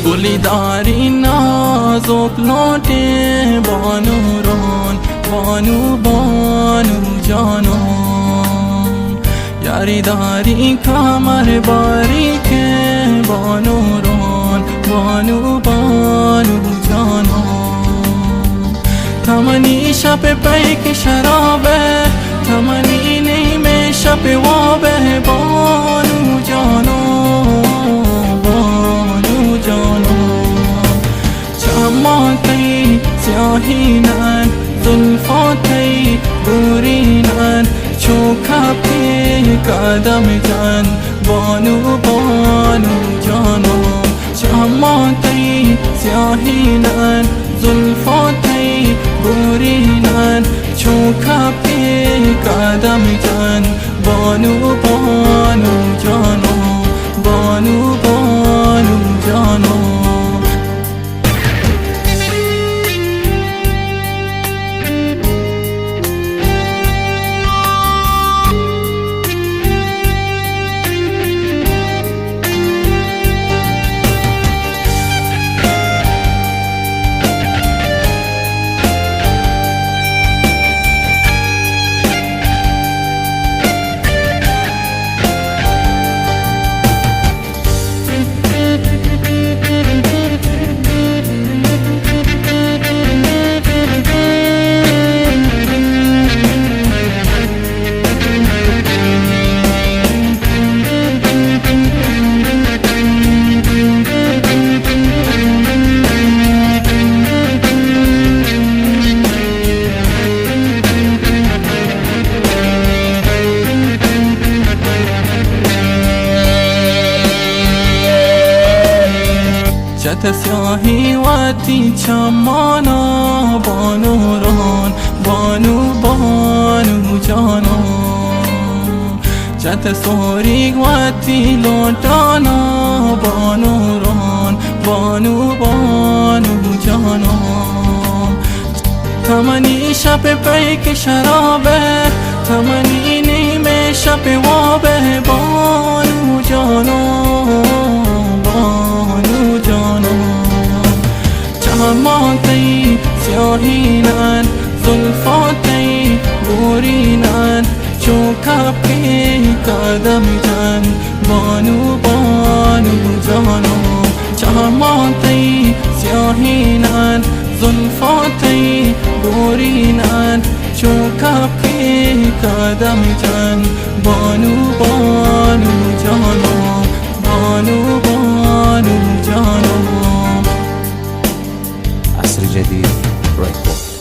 گلی داری نازک لوٹے بانو ران بانو بانو جانان یاری داری کمر باری که بانو ران بانو بانو جانان تمنی شب پیک شرابه تمنی نیمه شب وابه بانو جانان بانو جانان چماتی سیاهینن زلفاتی بورینن چوکپی قدم جن بانو بانو جانان چماتی سیاهینن زلفاتی بورینن چوکپی قدم جن بانو بانو جانان بانو بانو جانان چت سیاهی وقتی چمانا بانو ران بانو بانو جانان چت سوری وقتی لوٹانا بانو ران بانو بانو جانان تمنی شب پیک شرابه تمنی نیمه شب وابه بانو جانان بانو جانان چماتی سیاهینن زلفاتی بورینن چوکپی قدم جن بانو بانو جانان چماتی سیاهینن زلفاتی بورینن چوکپی قدم جن بانو بانو جانان بانو بانو جانان عصر جديد ريكورد.